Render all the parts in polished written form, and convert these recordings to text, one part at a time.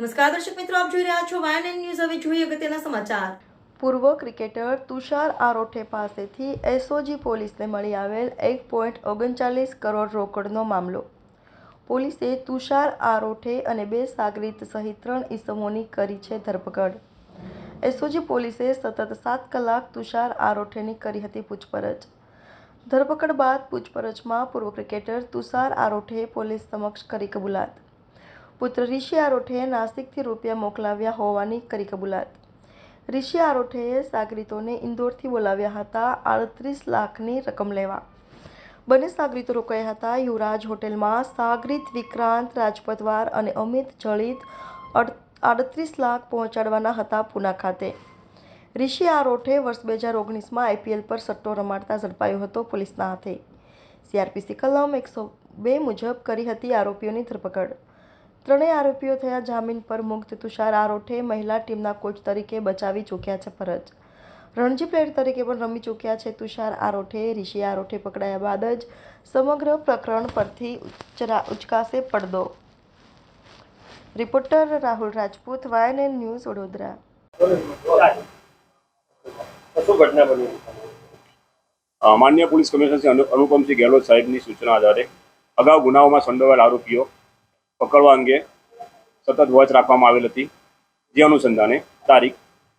નમસ્કાર દર્શક મિત્રો, આપ જોઈ રહ્યા છો YNN ન્યૂઝ। હવે જોઈએ અગત્યના સમાચાર। પૂર્વ ક્રિકેટર તુષાર આરોઠે પાસેથી એસઓજી પોલીસને મળી આવેલ 1.39 કરોડ રોકડનો મામલો। પોલીસે તુષાર આરોઠે અને 2 સાગરીત સહિત 3 ઇસમોની કરી છે ધરપકડ। એસઓજી પોલીસે સતત 7 કલાક તુષાર આરોઠેની કરી હતી પૂછપરછ। ધરપકડ બાદ પૂછપરછમાં પૂર્વ ક્રિકેટર તુષાર આરોઠે પોલીસ સમક્ષ કરી કબૂલાત। પુત્ર ઋષિ આરોઠે નાસિકથી રૂપિયા મોકલાવ્યા હોવાની કરી કબૂલાત। ઋષિ આરોઠેએ સાગરીતોને ઇન્દોરથી બોલાવ્યા હતા 38 લાખની રકમ લેવા। બંને સાગરીતો રોકાયા હતા યુવરાજ હોટેલમાં। સાગરીત વિક્રાંત રાજપતવાર અને અમિત જળિત 38 લાખ પહોંચાડવાના હતા પૂના ખાતે। ઋષિ આરોઠે વર્ષ 2019માં આઈપીએલ પર સટ્ટો રમાડતા ઝડપાયો હતો પોલીસના હાથે। સીઆરપીસી કલમ 102 મુજબ કરી હતી આરોપીઓની ધરપકડ। ત્રણેય આરોપીઓ થયા જામીન પર મુક્ત। તુષાર આરોઠે મહિલા ટીમના કોચ તરીકે બચાવી ચૂક્યા છે ફરજ। રણજી પ્લેયર તરીકે પણ રમી ચૂક્યા છે તુષાર આરોઠે। ઋષિ આરોઠે પકડાયા બાદ જ સમગ્ર પ્રકરણ પરથી ઉચકાશે પડદો। Reporter Rahul Rajput, YNN news, Vadodara. માન્ય પોલીસ કમિશનર શ્રી અનુપમસિંહ ગેહલોત સાહેબની સૂચના આધારે અગાઉ ગુનાઓમાં સંડોવાયેલ આરોપીઓ પકડવા અંગે સતત વોચ રાખવામાં આવેલ હતી। જે અનુસંધાને તારીખ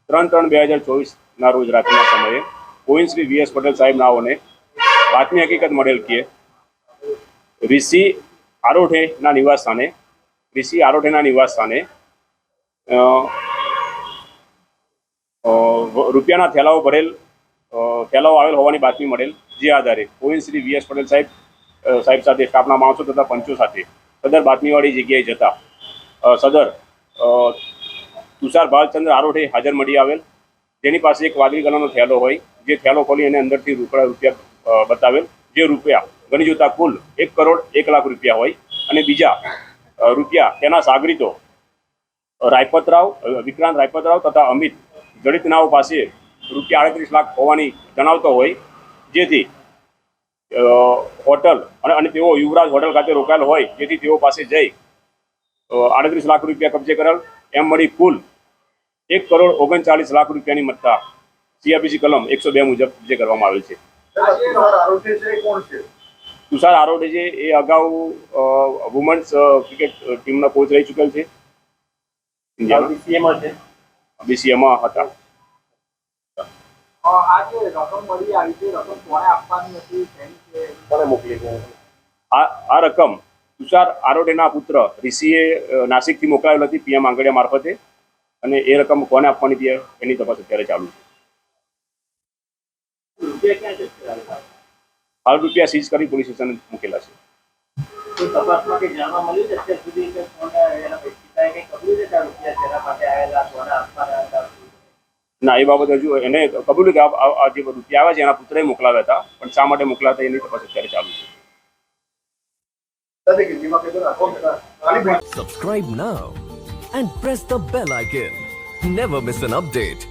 3/3/2024ના રોજ રાત્રિના સમયે ગોવિંદ શ્રી VS પટેલ સાહેબ નાઓને બાતમી હકીકત મળેલ કે ઋષિ આરોઠેના નિવાસ સ્થાને રૂપિયાના થેલાઓ આવેલ હોવાની બાતમી મળેલ। જે આધારે ગોવિંદ શ્રી VS પટેલ સાહેબ સાથે સ્ટાફના માણસો તથા પંચો સાથે સદર બાતમીવાળી જગ્યાએ જતા સદર તુષાર ભાલચંદ્ર આરોઠે હાજર મળી આવેલ। જેની પાસે એક વાદળી કલરનો થેલો હોય, જે થેલો ખોલી અને અંદરથી રૂપિયા બતાવેલ। જે રૂપિયા ગણી જોતા કુલ 1 કરોડ 1 લાખ રૂપિયા હોય અને બીજા રૂપિયા તેના સાગરીતો વિક્રાંત રાયપતરાવ તથા અમિત જડિતનાઓ પાસે રૂપિયા 38 લાખ હોવાની જણાવતો હોય। જેથી હોટલ અને તેઓ યુવરાજ હોટલ ખાતે રોકાયેલ હોય, જેથી તેઓ પાસે જઈ 38 લાખ રૂપિયા કબજે કરેલ। એમ મળી કુલ 1 કરોડ 39 લાખ રૂપિયાની મત્તા સીઆરપીસી કલમ 102 મુજબ કબજે કરવામાં આવેલ છે। તુષાર આરોઠે છે એ અગાઉ વુમન્સ ક્રિકેટ ટીમના કોચ રહી ચૂકેલ છે। BCMમાં હતા। આ રકમ તુષાર આરોઠેના પુત્ર ઋષિએ નાસિકથી મોકલાવેલ હતી PM આંગડિયા મારફતે, અને એ રકમ કોને આપવાની એની તપાસ અત્યારે ચાલુ છે। હાલ રૂપિયા સીઝ કરી પોલીસ સ્ટેશન મૂકેલા છે। ના, એ બાબત હજુ એને કબૂલ્યું કે આ જે રૂપિયા આવ્યા છે એના પુત્રએ મોકલાવ્યા હતા, પણ શા માટે મોકલાતા એની તપાસ અત્યારે ચાલુ છે। Subscribe now and press the bell icon. Never miss an update.